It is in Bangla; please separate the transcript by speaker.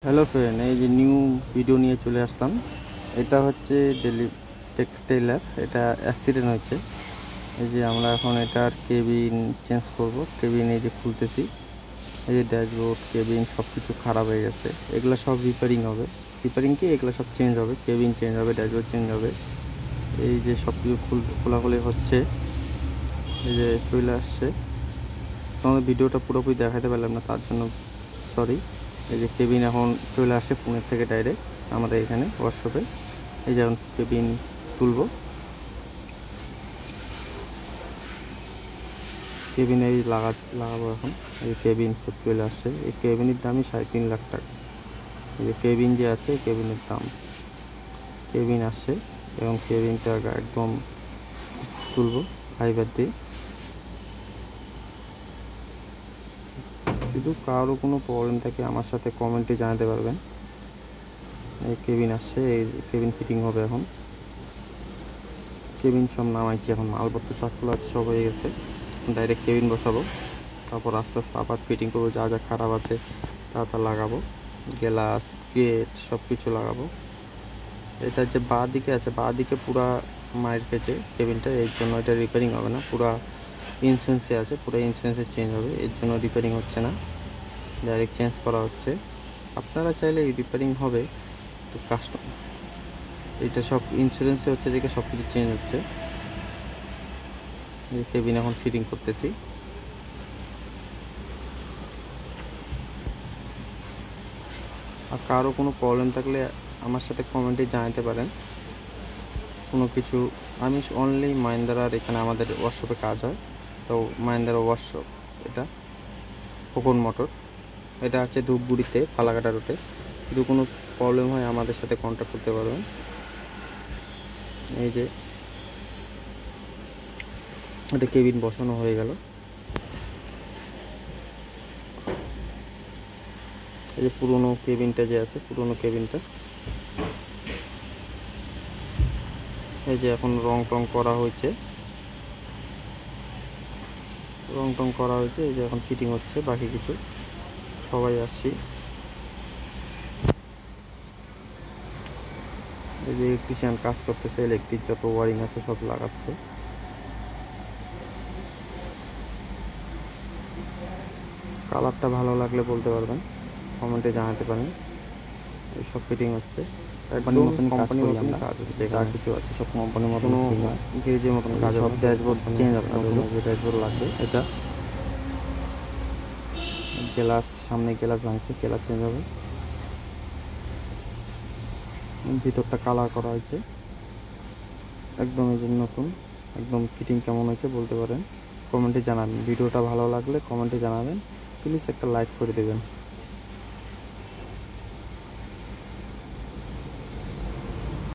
Speaker 1: হ্যালো ফ্রেন্ড, এই যে নিউ ভিডিও নিয়ে চলে আসলাম। এটা হচ্ছে ডেলি টেইলার, এটা অ্যাক্সিডেন্ট হয়েছে। এই যে আমরা এখন এটার কেবিন চেঞ্জ করব। কেবিন এই যে খুলতেছি, এই যে ড্যাশবোর্ড, কেবিন সব কিছু খারাপ হয়ে গেছে। এগুলো সব রিপেয়ারিং হবে। রিপেয়ারিং কি, এগুলো সব চেঞ্জ হবে, কেবিন চেঞ্জ হবে, ড্যাশবোর্ড চেঞ্জ হবে। এই যে সব কিছু খোলাখুলি হচ্ছে, এই যে চলে আসছে। তোমাদের ভিডিওটা পুরোপুরি দেখাতে পারলাম না, তার জন্য সরি। এই যে কেবিন এখন চলে আসে পুনের থেকে ডাইরেক্ট আমাদের এখানে ওয়ার্কশপে। এই যে এখন কেবিন তুলবো, কেবিন এই লাগাবো এখন। এই কেবিন চলে আসছে। এই কেবিনের দামই 3.5 লাখ টাকা। এই যে কেবিন যে আছে, কেবিনের দাম, কেবিন আসছে এবং কেবিনটা একদম তুলবো ফাইবার দিয়ে। যদি কারো কোনো প্রবলেম থাকে আমার সাথে কমেন্টে জানাতে পারবেন। এই কেবিন আসছে, এই কেবিন ফিটিং হবে এখন। কেবিন সব নামাইছি, এখন মালপত্র সব খোলা সব হয়ে গেছে। ডাইরেক্ট কেবিন বসাবো, তারপর আস্তে আস্তে আবার ফিটিং করবো। যা যা খারাপ আছে তা লাগাবো, গ্লাস, গেট সব কিছু লাগাবো। এটা যে বাঁ দিকে আছে, বাঁ দিকে পুরা মায়ের খেয়েছে কেবিনটা, এর জন্য এটা রিপেয়ারিং হবে না। পুরা ইন্স্যুরেন্সে আছে, পুরো ইন্স্যুরেন্সে চেঞ্জ হবে, এর জন্য রিপেয়ারিং হচ্ছে না, ডাইরেক্ট চেঞ্জ করা হচ্ছে। আপনারা চাইলে রিপেয়ারিং হবে, তো কাস্টমার এটা সব ইন্স্যুরেন্সে হচ্ছে দেখে সব কিছু চেঞ্জ হচ্ছে। এই কেবিন এখন ফিটিং করতেছি। আর কারো কোনো প্রবলেম থাকলে আমার সাথে কমেন্টে জানাতে পারেন। কোনো কিছু, আমি অনলি মাহিন্দ্রার এখানে আমাদের ওয়ার্কশপে কাজ হয়, তো মাহিন্দ্রা ওয়ার্কশপ এটা খোকন মোটর। এটা আছে ধূপগুড়িতে, ফালাকাটা রুটে। যদি কোনো প্রবলেম হয় আমাদের সাথে কন্ট্যাক্ট করতে পারবেন। এই যে এটা কেবিন বসানো হয়ে গেল। এই যে পুরোনো কেবিনটা যে আছে, পুরোনো কেবিনটা এই যে এখন রং টং করা হয়েছে, এই যে এখন ফিটিং হচ্ছে। বাকি কিছু সবাই আসছি। এই যে ইলেকট্রিশিয়ান কাজ করতেছে, ইলেকট্রিক যত ওয়ারিং আছে সব লাগাচ্ছে। কালারটা ভালো লাগলে বলতে পারবেন, কমেন্টে জানাতে পারেন। সব ফিটিং হচ্ছে, কোম্পানির মতন কোম্পানির মতন কাজ হচ্ছে। যা কিছু আছে সব কোম্পানির মতন, গ্যারেজের মতন কাজ। সব ড্যাশবোর্ড চেঞ্জ হবে, যে ড্যাশবোর্ড লাগবে। এটা গ্লাস, সামনে গ্লাস ভাঙছে, গ্লাস চেঞ্জ হবে। ভিতরটা কালার করা হয়েছে একদম, এই যে নতুন একদম। ফিটিং কেমন হয়েছে বলতে পারেন, কমেন্টে জানাবেন। ভিডিওটা ভালো লাগলে কমেন্টে জানাবেন, প্লিজ একটা লাইক করে দেবেন।